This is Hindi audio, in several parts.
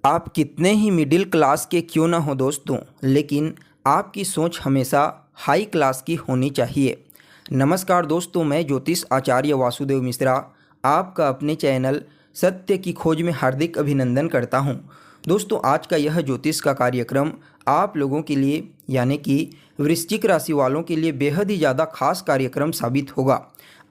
आप कितने ही मिडिल क्लास के क्यों ना हो दोस्तों, लेकिन आपकी सोच हमेशा हाई क्लास की होनी चाहिए। नमस्कार दोस्तों, मैं ज्योतिष आचार्य वासुदेव मिश्रा आपका अपने चैनल सत्य की खोज में हार्दिक अभिनंदन करता हूं। दोस्तों, आज का यह ज्योतिष का कार्यक्रम आप लोगों के लिए यानी कि वृश्चिक राशि वालों के लिए बेहद ही ज़्यादा खास कार्यक्रम साबित होगा।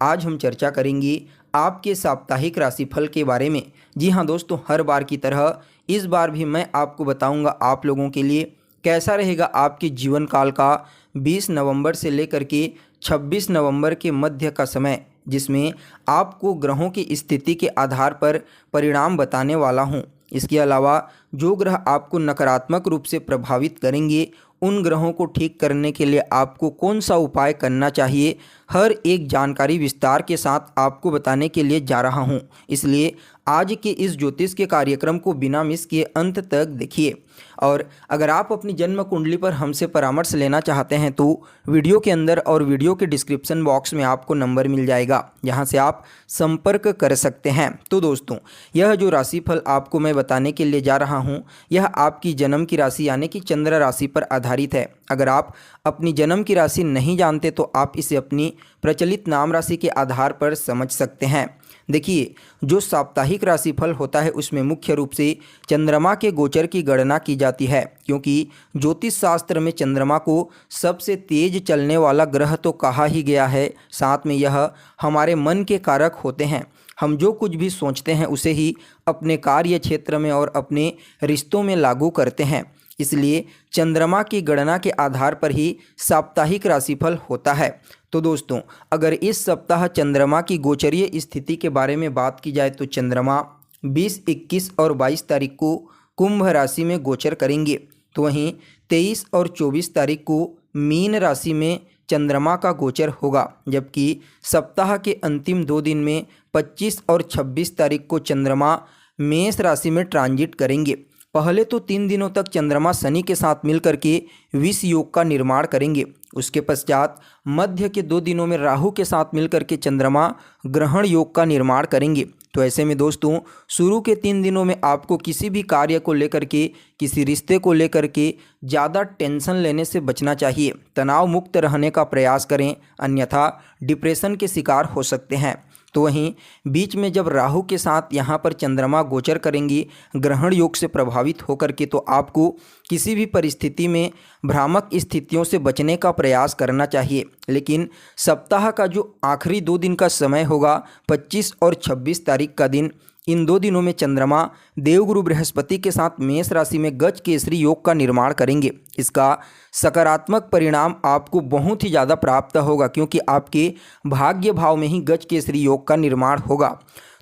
आज हम चर्चा करेंगे आपके साप्ताहिक राशिफल के बारे में। जी हाँ दोस्तों, हर बार की तरह इस बार भी मैं आपको बताऊंगा आप लोगों के लिए कैसा रहेगा आपके जीवन काल का 20 नवंबर से लेकर के 26 नवंबर के मध्य का समय, जिसमें आपको ग्रहों की स्थिति के आधार पर परिणाम बताने वाला हूँ। इसके अलावा जो ग्रह आपको नकारात्मक रूप से प्रभावित करेंगे, उन ग्रहों को ठीक करने के लिए आपको कौन सा उपाय करना चाहिए, हर एक जानकारी विस्तार के साथ आपको बताने के लिए जा रहा हूं। इसलिए आज के इस ज्योतिष के कार्यक्रम को बिना मिस किए अंत तक देखिए। और अगर आप अपनी जन्म कुंडली पर हमसे परामर्श लेना चाहते हैं तो वीडियो के अंदर और वीडियो के डिस्क्रिप्शन बॉक्स में आपको नंबर मिल जाएगा, जहां से आप संपर्क कर सकते हैं। तो दोस्तों, यह जो राशिफल आपको मैं बताने के लिए जा रहा हूं, यह आपकी जन्म की राशि यानी कि चंद्र राशि पर आधारित है। अगर आप अपनी जन्म की राशि नहीं जानते तो आप इसे अपनी प्रचलित नाम राशि के आधार पर समझ सकते हैं। देखिए, जो साप्ताहिक राशिफल होता है उसमें मुख्य रूप से चंद्रमा के गोचर की गणना की जाती है, क्योंकि ज्योतिष शास्त्र में चंद्रमा को सबसे तेज चलने वाला ग्रह तो कहा ही गया है। साथ में यह हमारे मन के कारक होते हैं। हम जो कुछ भी सोचते हैं उसे ही अपने कार्य क्षेत्र में और अपने रिश्तों में लागू करते हैं। इसलिए चंद्रमा की गणना के आधार पर ही साप्ताहिक राशिफल होता है। तो दोस्तों, अगर इस सप्ताह चंद्रमा की गोचरीय स्थिति के बारे में बात की जाए तो चंद्रमा 20, 21 और 22 तारीख को कुंभ राशि में गोचर करेंगे। तो वहीं 23 और 24 तारीख को मीन राशि में चंद्रमा का गोचर होगा, जबकि सप्ताह के अंतिम 2 दिन में 25 और 26 तारीख को चंद्रमा मेष राशि में ट्रांजिट करेंगे। पहले तो 3 दिनों तक चंद्रमा शनि के साथ मिलकर के विष योग का निर्माण करेंगे। उसके पश्चात मध्य के 2 दिनों में राहु के साथ मिलकर के चंद्रमा ग्रहण योग का निर्माण करेंगे। तो ऐसे में दोस्तों, शुरू के 3 दिनों में आपको किसी भी कार्य को लेकर के, किसी रिश्ते को लेकर के ज़्यादा टेंशन लेने से बचना चाहिए। तनाव मुक्त रहने का प्रयास करें, अन्यथा डिप्रेशन के शिकार हो सकते हैं। तो वहीं बीच में जब राहु के साथ यहाँ पर चंद्रमा गोचर करेंगी ग्रहण योग से प्रभावित होकर के, तो आपको किसी भी परिस्थिति में भ्रामक स्थितियों से बचने का प्रयास करना चाहिए। लेकिन सप्ताह का जो आखिरी 2 दिन का समय होगा, 25 और 26 तारीख का दिन, इन 2 दिनों में चंद्रमा देवगुरु बृहस्पति के साथ मेष राशि में गज केसरी योग का निर्माण करेंगे। इसका सकारात्मक परिणाम आपको बहुत ही ज़्यादा प्राप्त होगा, क्योंकि आपके भाग्य भाव में ही गज केसरी योग का निर्माण होगा।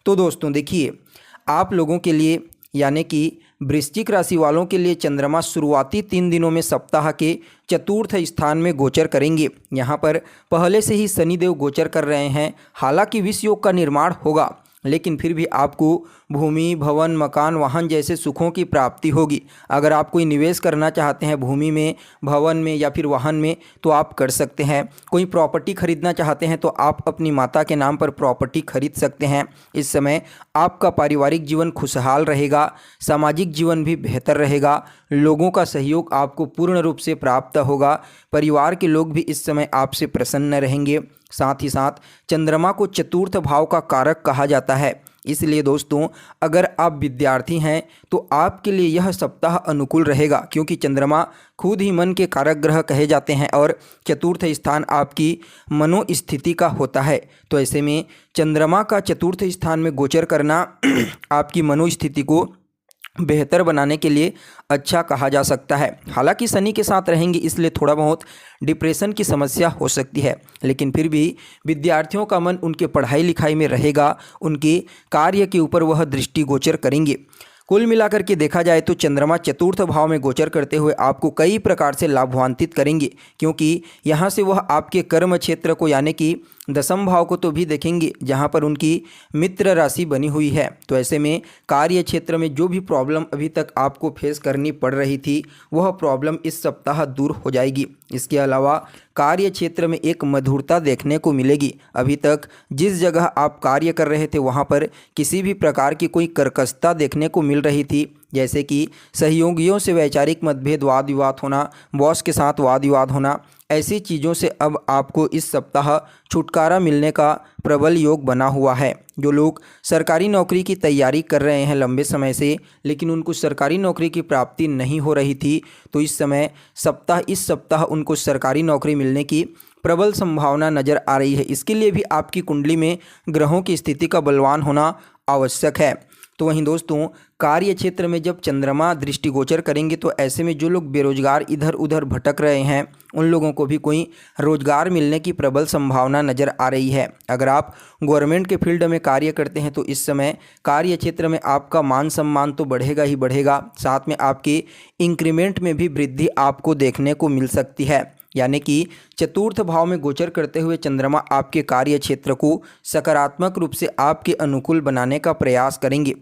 तो दोस्तों देखिए, आप लोगों के लिए यानी कि वृश्चिक राशि वालों के लिए चंद्रमा शुरुआती 3 दिनों में सप्ताह के चतुर्थ स्थान में गोचर करेंगे। यहाँ पर पहले से ही शनिदेव गोचर कर रहे हैं। हालांकि विष योग का निर्माण होगा, लेकिन फिर भी आपको भूमि, भवन, मकान, वाहन जैसे सुखों की प्राप्ति होगी। अगर आप कोई निवेश करना चाहते हैं भूमि में, भवन में या फिर वाहन में, तो आप कर सकते हैं। कोई प्रॉपर्टी खरीदना चाहते हैं तो आप अपनी माता के नाम पर प्रॉपर्टी खरीद सकते हैं। इस समय आपका पारिवारिक जीवन खुशहाल रहेगा, सामाजिक जीवन भी बेहतर रहेगा, लोगों का सहयोग आपको पूर्ण रूप से प्राप्त होगा, परिवार के लोग भी इस समय आपसे प्रसन्न रहेंगे। साथ ही साथ चंद्रमा को चतुर्थ भाव का कारक कहा जाता है। इसलिए दोस्तों, अगर आप विद्यार्थी हैं तो आपके लिए यह सप्ताह अनुकूल रहेगा, क्योंकि चंद्रमा खुद ही मन के कारक ग्रह कहे जाते हैं और चतुर्थ स्थान आपकी मनोस्थिति का होता है। तो ऐसे में चंद्रमा का चतुर्थ स्थान में गोचर करना आपकी मनोस्थिति को बेहतर बनाने के लिए अच्छा कहा जा सकता है। हालांकि शनि के साथ रहेंगे, इसलिए थोड़ा बहुत डिप्रेशन की समस्या हो सकती है, लेकिन फिर भी विद्यार्थियों का मन उनके पढ़ाई लिखाई में रहेगा, उनके कार्य के ऊपर वह दृष्टि गोचर करेंगे। कुल मिलाकर के देखा जाए तो चंद्रमा चतुर्थ भाव में गोचर करते हुए आपको कई प्रकार से लाभान्वित करेंगे, क्योंकि यहाँ से वह आपके कर्म क्षेत्र को यानी कि 10वें भाव को तो भी देखेंगे, जहाँ पर उनकी मित्र राशि बनी हुई है। तो ऐसे में कार्य क्षेत्र में जो भी प्रॉब्लम अभी तक आपको फेस करनी पड़ रही थी, वह प्रॉब्लम इस सप्ताह दूर हो जाएगी। इसके अलावा कार्य क्षेत्र में एक मधुरता देखने को मिलेगी। अभी तक जिस जगह आप कार्य कर रहे थे वहाँ पर किसी भी प्रकार की कोई कर्कशता देखने को मिल रही थी, जैसे कि सहयोगियों से वैचारिक मतभेद, वाद विवाद होना, बॉस के साथ वाद विवाद होना। ऐसी चीज़ों से अब आपको इस सप्ताह छुटकारा मिलने का प्रबल योग बना हुआ है। जो लोग सरकारी नौकरी की तैयारी कर रहे हैं लंबे समय से, लेकिन उनको सरकारी नौकरी की प्राप्ति नहीं हो रही थी, तो इस सप्ताह उनको सरकारी नौकरी मिलने की प्रबल संभावना नज़र आ रही है। इसके लिए भी आपकी कुंडली में ग्रहों की स्थिति का बलवान होना आवश्यक है। तो वहीं दोस्तों, कार्य क्षेत्र में जब चंद्रमा दृष्टिगोचर करेंगे तो ऐसे में जो लोग बेरोजगार इधर उधर भटक रहे हैं उन लोगों को भी कोई रोजगार मिलने की प्रबल संभावना नज़र आ रही है। अगर आप गवर्नमेंट के फील्ड में कार्य करते हैं तो इस समय कार्य क्षेत्र में आपका मान सम्मान तो बढ़ेगा ही बढ़ेगा, साथ में आपके इंक्रीमेंट में भी वृद्धि आपको देखने को मिल सकती है। यानी कि चतुर्थ भाव में गोचर करते हुए चंद्रमा आपके कार्य क्षेत्र को सकारात्मक रूप से आपके अनुकूल बनाने का प्रयास करेंगे।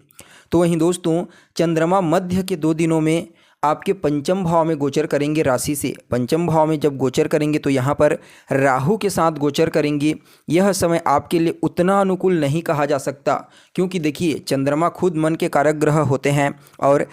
तो वहीं दोस्तों, चंद्रमा मध्य के 2 दिनों में आपके पंचम भाव में गोचर करेंगे राशि से। पंचम भाव में जब गोचर करेंगे तो यहाँ पर राहु के साथ गोचर करेंगे। यह समय आपके लिए उतना अनुकूल नहीं कहा जा सकता, क्योंकि देखिए चंद्रमा खुद मन के कारक ग्रह होते हैं और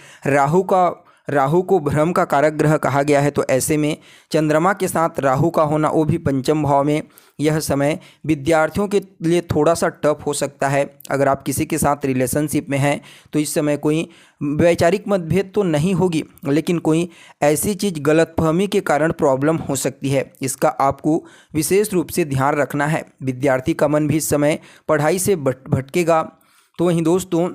राहु को भ्रम का कारक ग्रह कहा गया है। तो ऐसे में चंद्रमा के साथ राहु का होना, वो भी पंचम भाव में, यह समय विद्यार्थियों के लिए थोड़ा सा टफ हो सकता है। अगर आप किसी के साथ रिलेशनशिप में हैं तो इस समय कोई वैचारिक मतभेद तो नहीं होगी, लेकिन कोई ऐसी चीज़ गलतफहमी के कारण प्रॉब्लम हो सकती है। इसका आपको विशेष रूप से ध्यान रखना है। विद्यार्थी का मन भी इस समय पढ़ाई से भटकेगा। तो वहीं दोस्तों,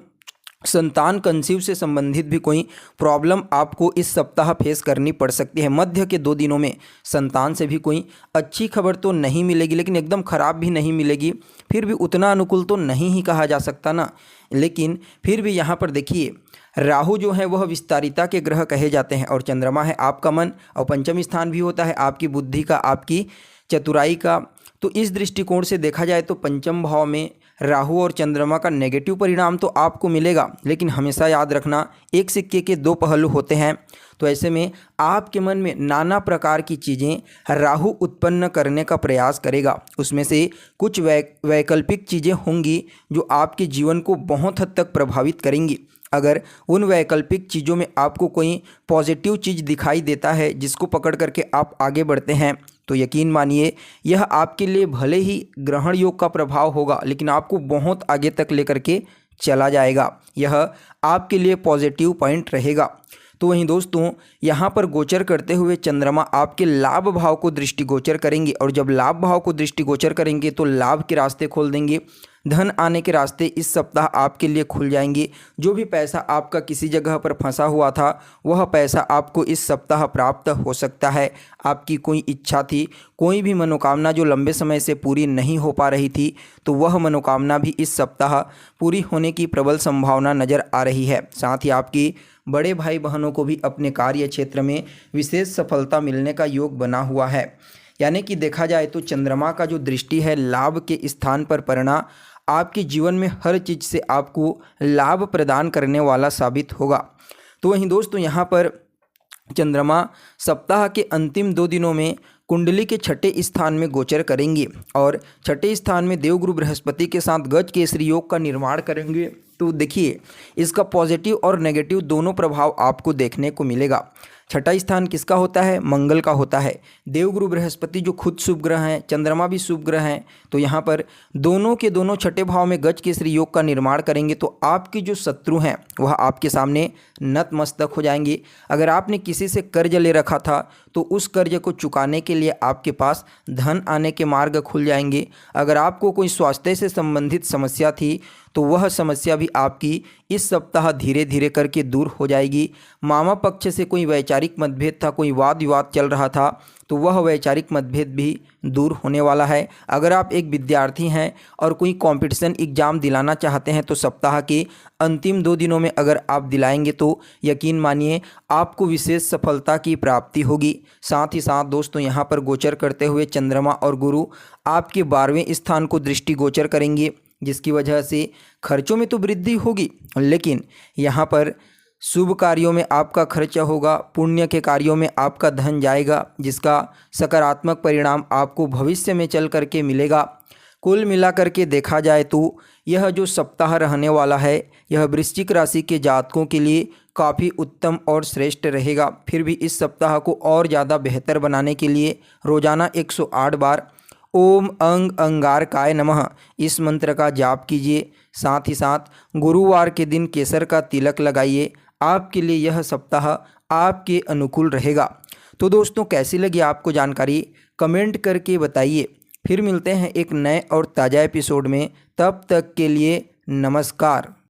संतान कंसीव से संबंधित भी कोई प्रॉब्लम आपको इस सप्ताह फेस करनी पड़ सकती है। मध्य के 2 दिनों में संतान से भी कोई अच्छी खबर तो नहीं मिलेगी, लेकिन एकदम ख़राब भी नहीं मिलेगी। फिर भी उतना अनुकूल तो नहीं ही कहा जा सकता ना, लेकिन फिर भी यहाँ पर देखिए राहु जो है वह विस्तारिता के ग्रह कहे जाते हैं और चंद्रमा है आपका मन, और पंचम स्थान भी होता है आपकी बुद्धि का, आपकी चतुराई का। तो इस दृष्टिकोण से देखा जाए तो पंचम भाव में राहु और चंद्रमा का नेगेटिव परिणाम तो आपको मिलेगा, लेकिन हमेशा याद रखना एक सिक्के के 2 पहलू होते हैं। तो ऐसे में आपके मन में नाना प्रकार की चीज़ें राहु उत्पन्न करने का प्रयास करेगा। उसमें से कुछ वैकल्पिक चीज़ें होंगी जो आपके जीवन को बहुत हद तक प्रभावित करेंगी। अगर उन वैकल्पिक चीज़ों में आपको कोई पॉजिटिव चीज़ दिखाई देता है जिसको पकड़ करके आप आगे बढ़ते हैं, तो यकीन मानिए यह आपके लिए भले ही ग्रहण योग का प्रभाव होगा, लेकिन आपको बहुत आगे तक लेकर के चला जाएगा। यह आपके लिए पॉजिटिव पॉइंट रहेगा। तो वहीं दोस्तों, यहाँ पर गोचर करते हुए चंद्रमा आपके लाभ भाव को दृष्टिगोचर करेंगे, और जब लाभ भाव को दृष्टिगोचर करेंगे तो लाभ के रास्ते खोल देंगे। धन आने के रास्ते इस सप्ताह आपके लिए खुल जाएंगे। जो भी पैसा आपका किसी जगह पर फंसा हुआ था वह पैसा आपको इस सप्ताह प्राप्त हो सकता है। आपकी कोई इच्छा थी, कोई भी मनोकामना जो लंबे समय से पूरी नहीं हो पा रही थी, तो वह मनोकामना भी इस सप्ताह पूरी होने की प्रबल संभावना नज़र आ रही है। साथ ही आपकी बड़े भाई बहनों को भी अपने कार्य क्षेत्र में विशेष सफलता मिलने का योग बना हुआ है। यानी कि देखा जाए तो चंद्रमा का जो दृष्टि है लाभ के स्थान पर पड़ना आपके जीवन में हर चीज़ से आपको लाभ प्रदान करने वाला साबित होगा। तो वहीं दोस्तों, यहाँ पर चंद्रमा सप्ताह के अंतिम 2 दिनों में कुंडली के 6ठे स्थान में गोचर करेंगे और 6ठे स्थान में देवगुरु बृहस्पति के साथ गज केसरी योग का निर्माण करेंगे। तो देखिए इसका पॉजिटिव और नेगेटिव दोनों प्रभाव आपको देखने को मिलेगा। 6ठा स्थान किसका होता है? मंगल का होता है। देवगुरु बृहस्पति जो खुद शुभ ग्रह हैं, चंद्रमा भी शुभ ग्रह हैं, तो यहाँ पर दोनों के दोनों 6ठे भाव में गज केसरी योग का निर्माण करेंगे। तो आपके जो शत्रु हैं वह आपके सामने नतमस्तक हो जाएंगे। अगर आपने किसी से कर्ज ले रखा था तो उस कर्ज को चुकाने के लिए आपके पास धन आने के मार्ग खुल जाएंगे। अगर आपको कोई स्वास्थ्य से संबंधित समस्या थी तो वह समस्या भी आपकी इस सप्ताह धीरे धीरे करके दूर हो जाएगी। मामा पक्ष से कोई वैचारिक मतभेद था, कोई वाद विवाद चल रहा था, तो वह वैचारिक मतभेद भी दूर होने वाला है। अगर आप एक विद्यार्थी हैं और कोई कंपटीशन एग्ज़ाम दिलाना चाहते हैं तो सप्ताह के अंतिम 2 दिनों में अगर आप दिलाएंगे तो यकीन मानिए आपको विशेष सफलता की प्राप्ति होगी। साथ ही साथ दोस्तों, यहाँ पर गोचर करते हुए चंद्रमा और गुरु आपके 12वें स्थान को दृष्टि गोचर करेंगे, जिसकी वजह से खर्चों में तो वृद्धि होगी, लेकिन यहाँ पर शुभ कार्यों में आपका खर्चा होगा, पुण्य के कार्यों में आपका धन जाएगा, जिसका सकारात्मक परिणाम आपको भविष्य में चल करके मिलेगा। कुल मिलाकर के देखा जाए तो यह जो सप्ताह रहने वाला है यह वृश्चिक राशि के जातकों के लिए काफ़ी उत्तम और श्रेष्ठ रहेगा। फिर भी इस सप्ताह को और ज़्यादा बेहतर बनाने के लिए रोज़ाना 108 बार ओम अंग अंगारकाय नमः इस मंत्र का जाप कीजिए। साथ ही साथ गुरुवार के दिन केसर का तिलक लगाइए। आपके लिए यह सप्ताह आपके अनुकूल रहेगा। तो दोस्तों, कैसी लगी आपको जानकारी, कमेंट करके बताइए। फिर मिलते हैं एक नए और ताज़ा एपिसोड में। तब तक के लिए नमस्कार।